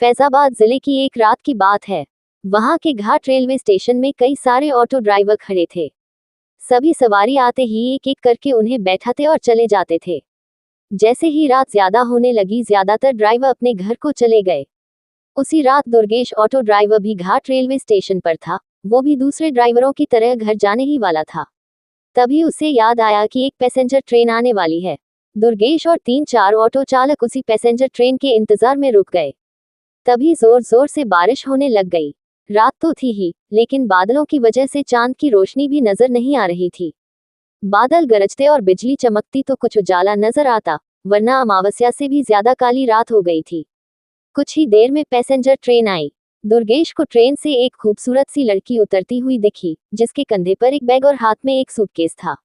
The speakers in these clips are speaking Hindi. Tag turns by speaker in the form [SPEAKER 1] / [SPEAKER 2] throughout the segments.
[SPEAKER 1] फैजाबाद जिले की एक रात की बात है। वहां के घाट रेलवे स्टेशन में कई सारे ऑटो ड्राइवर खड़े थे। सभी सवारी आते ही एक एक करके उन्हें बैठाते और चले जाते थे। जैसे ही रात ज्यादा होने लगी, ज्यादातर ड्राइवर अपने घर को चले गए। उसी रात दुर्गेश ऑटो ड्राइवर भी घाट रेलवे स्टेशन पर था। वो भी दूसरे ड्राइवरों की तरह घर जाने ही वाला था। तभी उसे याद आया कि एक पैसेंजर ट्रेन आने वाली है। दुर्गेश और 3-4 ऑटो चालक उसी पैसेंजर ट्रेन के इंतजार में रुक गए। तभी जोर जोर से बारिश होने लग गई। रात तो थी ही, लेकिन बादलों की वजह से चांद की रोशनी भी नजर नहीं आ रही थी। बादल गरजते और बिजली चमकती तो कुछ उजाला नजर आता, वरना अमावस्या से भी ज्यादा काली रात हो गई थी। कुछ ही देर में पैसेंजर ट्रेन आई। दुर्गेश को ट्रेन से एक खूबसूरत सी लड़की उतरती हुई दिखी, जिसके कंधे पर एक बैग और हाथ में एक सूटकेस था।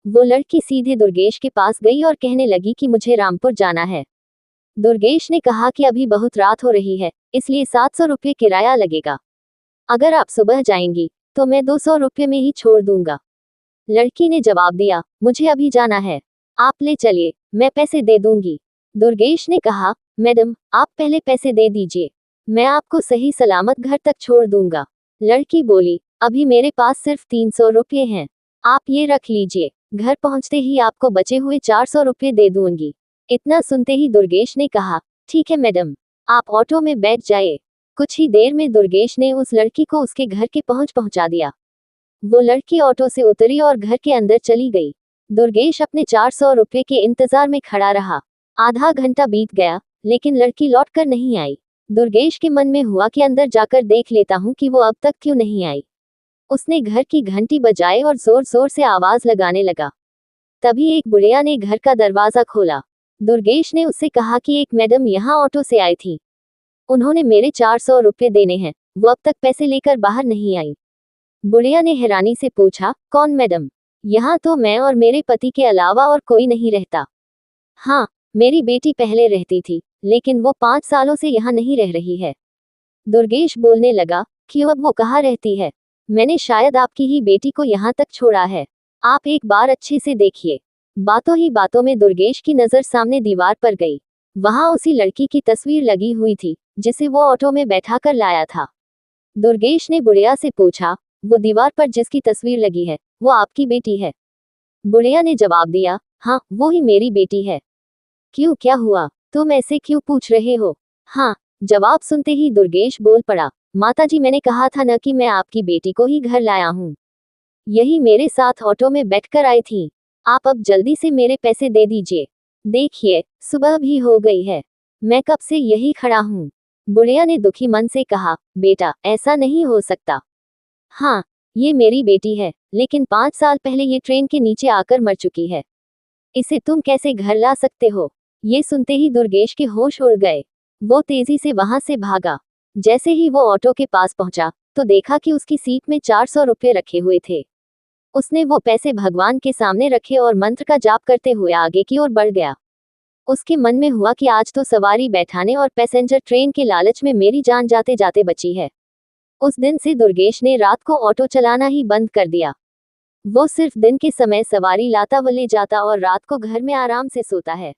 [SPEAKER 1] वो लड़की सीधे दुर्गेश के पास गई और कहने लगी कि मुझे रामपुर जाना है। दुर्गेश ने कहा कि अभी बहुत रात हो रही है, इसलिए 700 रुपये किराया लगेगा। अगर आप सुबह जाएंगी तो मैं 200 रुपये में ही छोड़ दूंगा। लड़की ने जवाब दिया, मुझे अभी जाना है, आप ले चलिए, मैं पैसे दे दूंगी। दुर्गेश ने कहा, मैडम आप पहले पैसे दे दीजिए, मैं आपको सही सलामत घर तक छोड़ दूंगा। लड़की बोली, अभी मेरे पास सिर्फ 300 रुपये हैं, आप ये रख लीजिए, घर पहुंचते ही आपको बचे हुए 400 रुपये दे दूंगी। इतना सुनते ही दुर्गेश ने कहा, ठीक है मैडम, आप ऑटो में बैठ जाइए। कुछ ही देर में दुर्गेश ने उस लड़की को उसके घर के पहुंचा दिया। वो लड़की ऑटो से उतरी और घर के अंदर चली गई। दुर्गेश अपने 400 रुपये के इंतजार में खड़ा रहा। आधा घंटा बीत गया, लेकिन लड़की लौटकर नहीं आई। दुर्गेश के मन में हुआ कि अंदर जाकर देख लेता हूँ कि वो अब तक क्यों नहीं आई। उसने घर की घंटी बजाई और जोर जोर से आवाज लगाने लगा। तभी एक बुढ़िया ने घर का दरवाजा खोला। दुर्गेश ने उससे कहा कि एक मैडम यहाँ ऑटो से आई थी, उन्होंने मेरे 400 रुपये देने हैं, वो अब तक पैसे लेकर बाहर नहीं आई। बुढ़िया ने हैरानी से पूछा, कौन मैडम? यहाँ तो मैं और मेरे पति के अलावा और कोई नहीं रहता। हाँ, मेरी बेटी पहले रहती थी, लेकिन वो 5 सालों से यहाँ नहीं रह रही है। दुर्गेश बोलने लगा, क्यों, अब वो कहाँ रहती है? मैंने शायद आपकी ही बेटी को यहाँ तक छोड़ा है, आप एक बार अच्छे से देखिए। बातों ही बातों में दुर्गेश की नजर सामने दीवार पर गई। वहां उसी लड़की की तस्वीर लगी हुई थी, जिसे वो ऑटो में बैठाकर लाया था। दुर्गेश ने बुढ़िया से पूछा, वो दीवार पर जिसकी तस्वीर लगी है, वो आपकी बेटी है? बुढ़िया ने जवाब दिया, हाँ, वो ही मेरी बेटी है। क्यों, क्या हुआ, तुम ऐसे क्यों पूछ रहे हो? हाँ, जवाब सुनते ही दुर्गेश बोल पड़ा, माताजी मैंने कहा था न कि मैं आपकी बेटी को ही घर लाया हूँ। यही मेरे साथ ऑटो में बैठकर आई थी। आप अब जल्दी से मेरे पैसे दे दीजिए। देखिए, सुबह भी हो गई है, मैं कब से यही खड़ा हूँ। बुढ़िया ने दुखी मन से कहा, बेटा ऐसा नहीं हो सकता। हाँ, ये मेरी बेटी है, लेकिन 5 साल पहले ये ट्रेन के नीचे आकर मर चुकी है। इसे तुम कैसे घर ला सकते हो? ये सुनते ही दुर्गेश के होश उड़ गए। वो तेजी से वहां से भागा। जैसे ही वो ऑटो के पास पहुंचा, तो देखा कि उसकी सीट में 400 रुपये रखे हुए थे। उसने वो पैसे भगवान के सामने रखे और मंत्र का जाप करते हुए आगे की ओर बढ़ गया। उसके मन में हुआ कि आज तो सवारी बैठाने और पैसेंजर ट्रेन के लालच में मेरी जान जाते जाते बची है। उस दिन से दुर्गेश ने रात को ऑटो चलाना ही बंद कर दिया। वो सिर्फ दिन के समय सवारी लाता व ले जाता और रात को घर में आराम से सोता है।